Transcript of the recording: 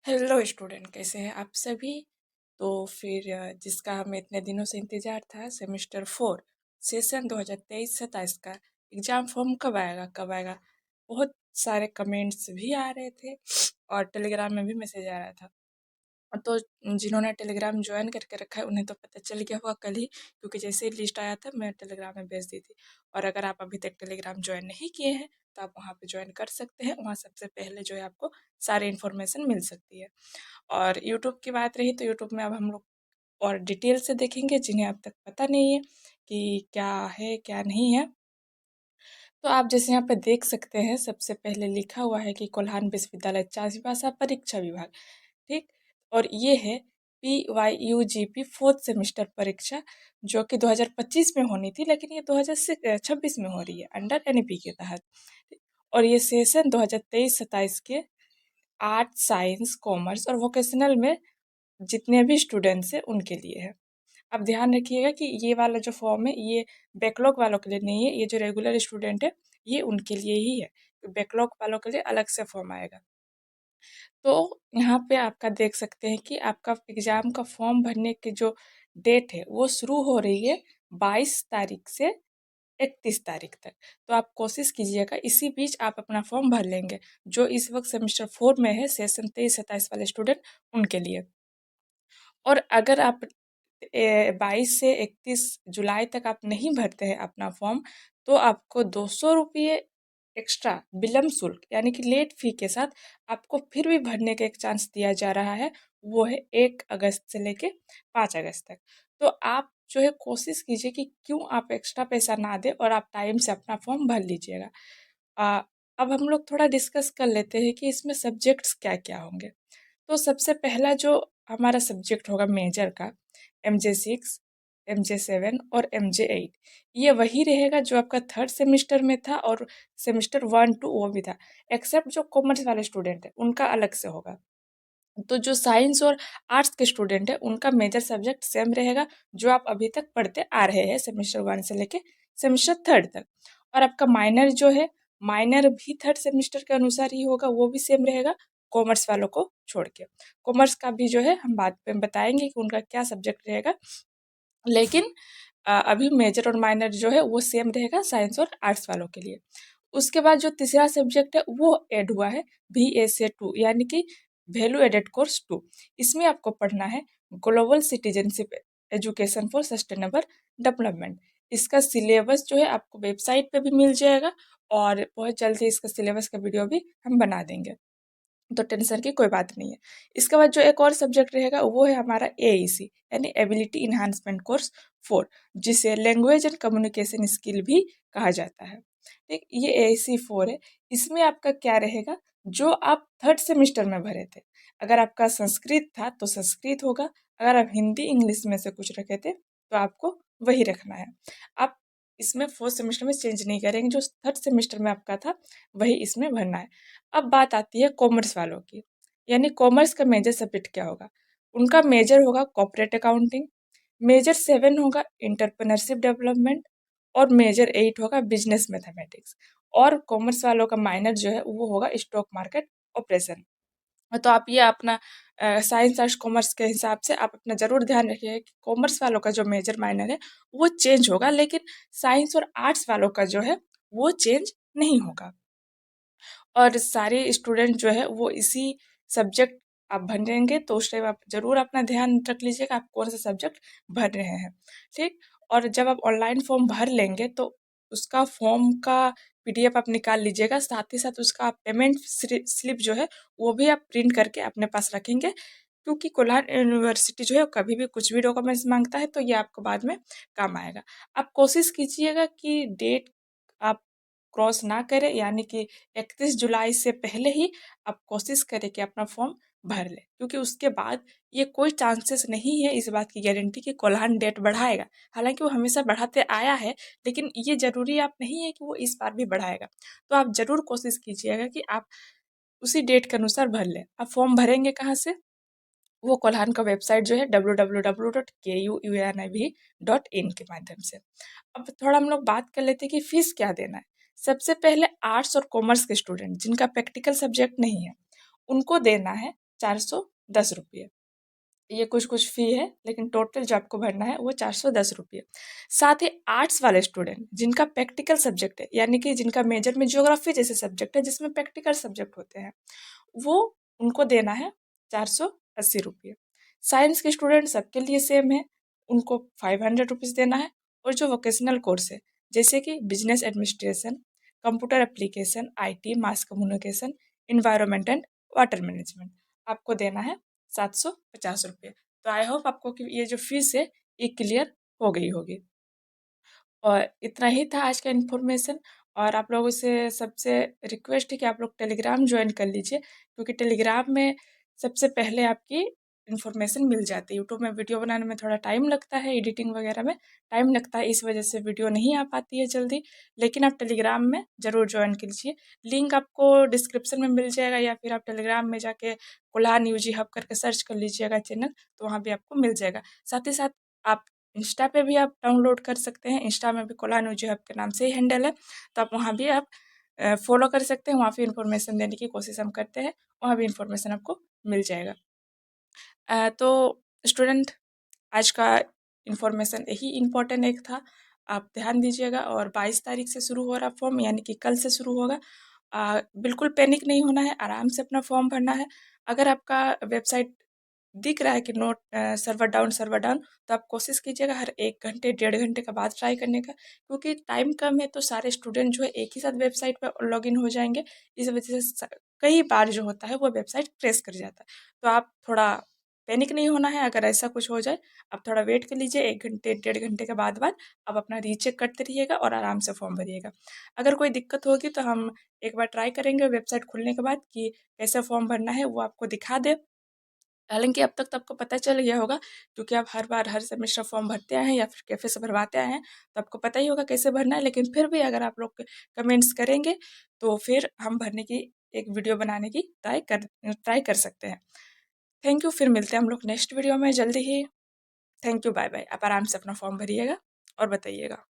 Hello student, कैसे हैं आप सभी। तो फिर जिसका हमें इतने दिनों से इंतज़ार था, सेमेस्टर 4 सेशन 2023-27 का एग्ज़ाम फॉर्म कब आएगा कब आएगा। बहुत सारे कमेंट्स भी आ रहे थे और टेलीग्राम में भी मैसेज आ रहा था। तो जिन्होंने टेलीग्राम ज्वाइन करके रखा है उन्हें तो पता चल गया होगा कल ही, क्योंकि जैसे ही लिस्ट आया था मैं टेलीग्राम में भेज दी थी। और अगर आप अभी तक टेलीग्राम ज्वाइन नहीं किए हैं तो आप वहाँ पे ज्वाइन कर सकते हैं। वहाँ सबसे पहले जो है आपको सारी इन्फॉर्मेशन मिल सकती है। और यूट्यूब की बात रही तो यूट्यूब में अब हम लोग और डिटेल से देखेंगे, जिन्हें अब तक पता नहीं है कि क्या है क्या नहीं है। तो आप जैसे यहाँ पे देख सकते हैं, सबसे पहले लिखा हुआ है कि कोल्हान विश्वविद्यालय चार भाषा परीक्षा विभाग, ठीक। और ये है PYUGP फोर्थ सेमेस्टर परीक्षा, जो कि 2025 में होनी थी, लेकिन ये 2026 में हो रही है अंडर NEP के तहत। और ये सेशन 2023-27 के आर्ट, साइंस, कॉमर्स और वोकेशनल में जितने भी स्टूडेंट्स हैं उनके लिए है। अब ध्यान रखिएगा कि ये वाला जो फॉर्म है ये बैकलॉग वालों के लिए नहीं है, ये जो रेगुलर स्टूडेंट है ये उनके लिए ही है। बैकलॉग वालों के लिए अलग से फॉर्म आएगा। तो यहाँ पे आपका देख सकते हैं कि आपका एग्ज़ाम का फॉर्म भरने की जो डेट है वो शुरू हो रही है 22 तारीख से 31 तारीख तक। तो आप कोशिश कीजिएगा इसी बीच आप अपना फॉर्म भर लेंगे, जो इस वक्त सेमेस्टर 4 में है, सेशन 23-27 वाले स्टूडेंट उनके लिए। और अगर आप 22 से 31 जुलाई तक आप नहीं भरते हैं अपना फॉर्म, तो आपको 200 रुपये एक्स्ट्रा विलम्ब शुल्क यानी कि लेट फी के साथ आपको फिर भी भरने का एक चांस दिया जा रहा है। वो है 1 अगस्त से लेके 5 अगस्त तक। तो आप जो है कोशिश कीजिए कि क्यों आप एक्स्ट्रा पैसा ना दें और आप टाइम से अपना फॉर्म भर लीजिएगा। अब हम लोग थोड़ा डिस्कस कर लेते हैं कि इसमें सब्जेक्ट्स क्या-क्या होंगे। तो सबसे पहला जो हमारा सब्जेक्ट होगा मेजर का, MJ6, MJ7 और MJ8, ये वही रहेगा जो आपका थर्ड सेमेस्टर में था और सेमेस्टर 1-2 वो भी था, एक्सेप्ट जो कॉमर्स वाले स्टूडेंट हैं उनका अलग से होगा। तो जो साइंस और आर्ट्स के स्टूडेंट हैं उनका मेजर सब्जेक्ट सेम रहेगा, जो आप अभी तक पढ़ते आ रहे हैं सेमेस्टर 1 से लेके सेमेस्टर 3 तक। और आपका माइनर जो है, माइनर भी थर्ड सेमेस्टर के अनुसार ही होगा, वो भी सेम रहेगा कॉमर्स वालों को छोड़ के। कॉमर्स का भी जो है हम बाद में बताएंगे कि उनका क्या सब्जेक्ट रहेगा, लेकिन अभी मेजर और माइनर जो है वो सेम रहेगा साइंस और आर्ट्स वालों के लिए। उसके बाद जो तीसरा सब्जेक्ट है वो ऐड हुआ है VSA2, यानी कि वैल्यू एडेड कोर्स 2। इसमें आपको पढ़ना है global citizenship education for sustainable development. इसका सिलेबस जो है आपको वेबसाइट पे भी मिल जाएगा और बहुत जल्द ही इसका सिलेबस का वीडियो भी हम बना देंगे, तो टेंशन की कोई बात नहीं है। इसके बाद जो एक और सब्जेक्ट रहेगा वो है हमारा AEC, यानी एबिलिटी इन्हांसमेंट कोर्स 4, जिसे लैंग्वेज एंड कम्युनिकेशन स्किल भी कहा जाता है। ठीक, ये AEC 4 है। इसमें आपका क्या रहेगा, जो आप थर्ड सेमेस्टर में भरे थे, अगर आपका संस्कृत था तो संस्कृत होगा, अगर आप हिंदी इंग्लिश में से कुछ रखे थे तो आपको वही रखना है। आप इसमें फोर्थ सेमेस्टर में चेंज नहीं करेंगे, जो थर्ड सेमेस्टर में आपका था वही इसमें भरना है। अब बात आती है कॉमर्स वालों की, यानी कॉमर्स का मेजर सब्जेक्ट क्या होगा। उनका मेजर होगा कॉर्पोरेट अकाउंटिंग, मेजर 7 होगा एंटरप्रेन्योरशिप डेवलपमेंट और मेजर 8 होगा बिजनेस मैथमेटिक्स। और कॉमर्स वालों का माइनर जो है वो होगा स्टॉक मार्केट ऑपरेशन। तो आप ये अपना साइंस आर्ट्स कॉमर्स के हिसाब से आप अपना ज़रूर ध्यान रखिएगा कि कॉमर्स वालों का जो मेजर माइनर है वो चेंज होगा, लेकिन साइंस और आर्ट्स वालों का जो है वो चेंज नहीं होगा। और सारे स्टूडेंट जो है वो इसी सब्जेक्ट आप भरेंगे, तो उस टाइम आप ज़रूर अपना ध्यान रख लीजिएगा आप कौन सा सब्जेक्ट भर रहे हैं, ठीक। और जब आप ऑनलाइन फॉर्म भर लेंगे तो उसका फॉर्म का PDF आप निकाल लीजिएगा, साथ ही साथ उसका पेमेंट स्लिप जो है वो भी आप प्रिंट करके अपने पास रखेंगे, क्योंकि कोल्हान यूनिवर्सिटी जो है कभी भी कुछ भी डॉक्यूमेंट्स मांगता है तो ये आपको बाद में काम आएगा। आप कोशिश कीजिएगा कि डेट आप क्रॉस ना करें, यानी कि 31 जुलाई से पहले ही आप कोशिश करें कि अपना फॉर्म भर लें, क्योंकि उसके बाद ये कोई चांसेस नहीं है इस बात की गारंटी कि कोल्हान डेट बढ़ाएगा। हालांकि वो हमेशा बढ़ाते आया है, लेकिन ये ज़रूरी आप नहीं है कि वो इस बार भी बढ़ाएगा। तो आप ज़रूर कोशिश कीजिएगा कि आप उसी डेट के अनुसार भर लें। आप फॉर्म भरेंगे कहाँ से, वो कोल्हान का वेबसाइट जो है www.kuunib.in के माध्यम से। अब थोड़ा हम लोग बात कर लेते हैं कि फीस क्या देना है। सबसे पहले आर्ट्स और कॉमर्स के स्टूडेंट जिनका प्रैक्टिकल सब्जेक्ट नहीं है उनको देना है 410 रुपये। ये कुछ फ़ी है, लेकिन टोटल जो आपको भरना है वो 410 रुपये। साथ ही आर्ट्स वाले स्टूडेंट जिनका प्रैक्टिकल सब्जेक्ट है, यानी कि जिनका मेजर में ज्योग्राफी जैसे सब्जेक्ट है जिसमें प्रैक्टिकल सब्जेक्ट होते हैं, वो उनको देना है 480 रुपये। साइंस के स्टूडेंट सबके लिए सेम है, उनको 500 रुपीज़ देना है। और जो वोकेशनल कोर्स है, जैसे कि business administration, computer application, IT, mass communication, environment and water management, आपको देना है 750 रुपये। तो आई होप आपको कि ये जो फीस है ये क्लियर हो गई होगी। और इतना ही था आज का इन्फॉर्मेशन। और आप लोगों से सबसे रिक्वेस्ट है कि आप लोग टेलीग्राम ज्वाइन कर लीजिए, क्योंकि टेलीग्राम में सबसे पहले आपकी इन्फॉर्मेशन मिल जाती है। यूट्यूब में वीडियो बनाने में थोड़ा टाइम लगता है, एडिटिंग वगैरह में टाइम लगता है, इस वजह से वीडियो नहीं आ पाती है जल्दी। लेकिन आप टेलीग्राम में ज़रूर ज्वाइन कीजिए। लिंक आपको डिस्क्रिप्शन में मिल जाएगा, या फिर आप टेलीग्राम में जाके कोल्हान यूजी हब करके सर्च कर लीजिएगा चैनल, तो वहाँ भी आपको मिल जाएगा। साथ ही साथ आप इंस्टा पे भी आप डाउनलोड कर सकते हैं। इंस्टा में भी कोल्हान यूजी हब के नाम से ही हैंडल है, तो आप वहाँ भी आप फॉलो कर सकते हैं। वहाँ भी इन्फॉर्मेशन देने की कोशिश हम करते हैं, वहाँ भी इन्फॉर्मेशन आपको मिल जाएगा। तो स्टूडेंट, आज का इन्फॉर्मेशन यही इम्पोर्टेंट एक था, आप ध्यान दीजिएगा। और 22 तारीख से शुरू हो रहा फॉर्म, यानी कि कल से शुरू होगा। बिल्कुल पैनिक नहीं होना है, आराम से अपना फॉर्म भरना है। अगर आपका वेबसाइट दिख रहा है कि नोट सर्वर डाउन, तो आप कोशिश कीजिएगा हर 1 घंटे 1.5 घंटे के बाद ट्राई करने का, क्योंकि टाइम कम है तो सारे स्टूडेंट जो है एक ही साथ वेबसाइट पर लॉगिन हो जाएंगे। इस वजह से कई बार जो होता है वो वेबसाइट क्रैश कर जाता है। तो आप थोड़ा पैनिक नहीं होना है। अगर ऐसा कुछ हो जाए, आप थोड़ा वेट कर लीजिए, 1 घंटे 1.5 घंटे के बाद आप अपना रीचेक करते रहिएगा और आराम से फॉर्म भरिएगा। अगर कोई दिक्कत होगी तो हम एक बार ट्राई करेंगे वेबसाइट खुलने के बाद कि कैसे फॉर्म भरना है, वो आपको दिखा दे। हालाँकि अब तक तो आपको पता चल गया होगा, क्योंकि आप हर बार हर सेमेस्टर फॉर्म भरते आए हैं या फिर कैफ़े से भरवाते आए हैं, तो आपको पता ही होगा कैसे भरना है। लेकिन फिर भी अगर आप लोग कमेंट्स करेंगे, तो फिर हम भरने की एक वीडियो बनाने की ट्राई कर सकते हैं। थैंक यू, फिर मिलते हैं हम लोग नेक्स्ट वीडियो में जल्दी ही। Thank you, bye bye. आप आराम से अपना फॉर्म भरिएगा और बताइएगा।